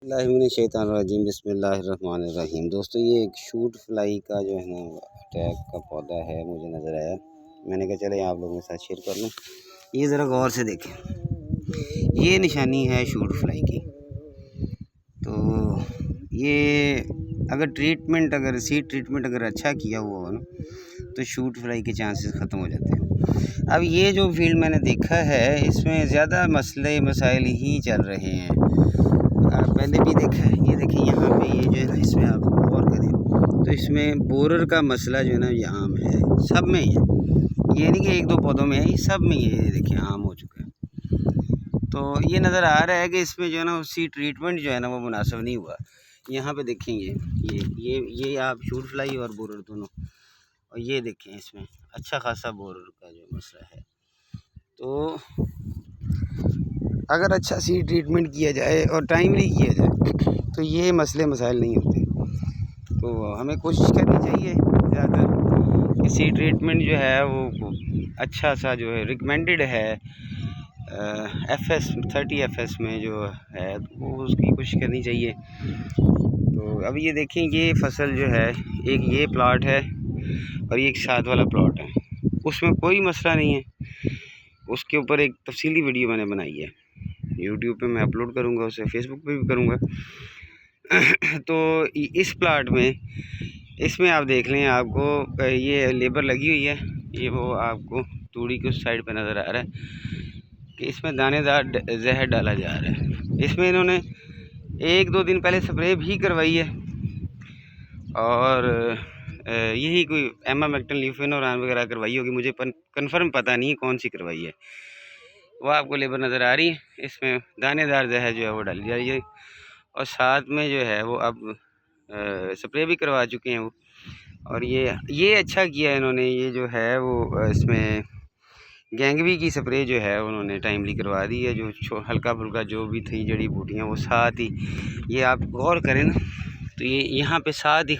बिस्मिल्लाहिर्रहमानिर्रहीम बिस्मिल्लाहिर्रहमानिर्रहीम। दोस्तों ये एक शूट फ्लाई का जो है ना अटैक का पौधा है, मुझे नज़र आया। मैंने कहा चले आप लोगों के साथ शेयर कर लूँ। ये ज़रा गौर से देखें, ये निशानी है शूट फ्लाई की। तो ये अगर सीड ट्रीटमेंट अगर अच्छा किया हुआ हो ना तो शूट फ्लाई के चांसेस ख़त्म हो जाते हैं। अब ये जो फील्ड मैंने देखा है इसमें ज़्यादा मसले मसाइल ही चल रहे हैं। पहले भी देखा है, ये देखिए यहाँ पे ये जो है ना, इसमें आप गौर करें तो इसमें बोरर का मसला जो है ना ये आम है, सब में ही है। ये नहीं कि एक दो पौधों में है, ये सब में ये देखिए आम हो चुका है। तो ये नज़र आ रहा है कि इसमें जो है ना उसी ट्रीटमेंट जो है ना वो मुनासिब नहीं हुआ। यहाँ पे देखेंगे ये आप शूट फ्लाई और बोरर दोनों, और ये देखें इसमें अच्छा खासा बोरर का जो मसला है। तो अगर अच्छा सीड ट्रीटमेंट किया जाए और टाइमली किया जाए तो ये मसले मसाइल नहीं होते। तो हमें कोशिश करनी चाहिए ज़्यादा कि सीड ट्रीटमेंट जो है वो अच्छा सा जो है रिकमेंडेड है FS 30 FS में जो है वो उसकी कोशिश करनी चाहिए। तो अब ये देखें, ये फसल जो है एक ये प्लॉट है और ये एक साथ वाला प्लॉट है, उसमें कोई मसला नहीं है। उसके ऊपर एक तफसीली वीडियो मैंने बनाई है, यूट्यूब पे मैं अपलोड करूँगा, उसे फेसबुक पे भी करूँगा। तो इस प्लाट में इसमें आप देख लें, आपको ये लेबर लगी हुई है, ये वो आपको तूड़ी के उस साइड पे नज़र आ रहा है कि इसमें दानेदार जहर डाला जा रहा है। इसमें इन्होंने एक दो दिन पहले स्प्रे भी करवाई है और यही कोई एमामेक्टिन ल्यूफेनोरान वगैरह करवाई होगी, मुझे कन्फर्म पता नहीं कौन सी करवाई है। वो आपको लेबर नज़र आ रही है, इसमें दानेदार जहर जो है वो डाली जा रही है और साथ में जो है वो अब स्प्रे भी करवा चुके हैं वो। और ये अच्छा किया इन्होंने, ये जो है वो इसमें गैंगवी की स्प्रे जो है उन्होंने टाइमली करवा दी है। जो हल्का फुल्का जो भी थी जड़ी बूटियाँ वो साथ ही, ये आप गौर करें ना तो ये यहाँ पे साथ ही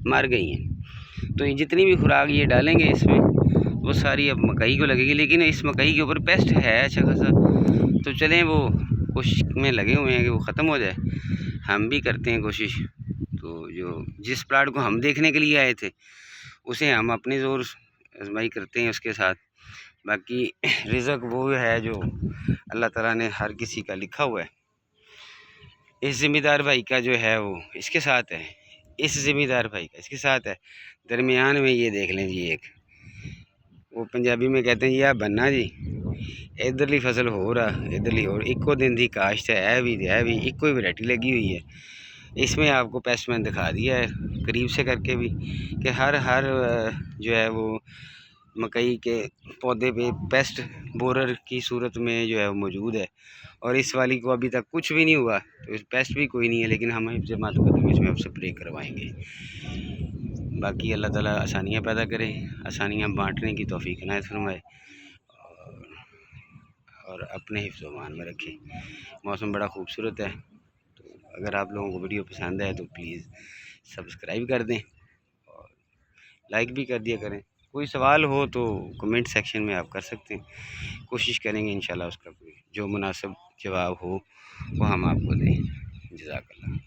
मर गई हैं। तो ये जितनी भी खुराक ये डालेंगे इसमें वो सारी अब मकई को लगेगी, लेकिन इस मकई के ऊपर पेस्ट है अच्छा खासा। तो चलें वो कोशिश में लगे हुए हैं कि वो ख़त्म हो जाए, हम भी करते हैं कोशिश। तो जो जिस प्लाट को हम देखने के लिए आए थे उसे हम अपने ज़ोर आजमाई करते हैं उसके साथ। बाकी रिज़्क वो है जो अल्लाह ताला ने हर किसी का लिखा हुआ है। इस ज़िम्मेदार भाई का जो है वो इसके साथ है, इस ज़िम्मेदार भाई का इसके साथ है। दरमियान में ये देख लें जी, एक वो पंजाबी में कहते हैं जी आप बनना जी, इधरली फसल हो रहा इधरली हो, इक्को दिन की काश्त है भी इक्को ही वैरायटी लगी हुई है। इसमें आपको पेस्ट मैंने दिखा दिया है करीब से करके भी कि हर जो है वो मकई के पौधे पे पेस्ट बोरर की सूरत में जो है वो मौजूद है। और इस वाली को अभी तक कुछ भी नहीं हुआ, तो पेस्ट भी कोई नहीं है, लेकिन हम हिफ्ज़-ए-मात कदम इसमें अब स्प्रे करवाएंगे। बाकी अल्लाह ताला आसानियाँ पैदा करे, आसानियाँ बांटने की तौफीक इनायत फरमाए और अपने हिफ्ज़-ओ-मान में रखे। मौसम बड़ा खूबसूरत है, तो अगर आप लोगों को वीडियो पसंद है तो प्लीज़ सब्सक्राइब कर दें और लाइक भी कर दिया करें। कोई सवाल हो तो कमेंट सेक्शन में आप कर सकते हैं, कोशिश करेंगे इंशाल्लाह उसका कोई जो मुनासिब जवाब हो वो हम आपको दें। जज़ाकल्लाह।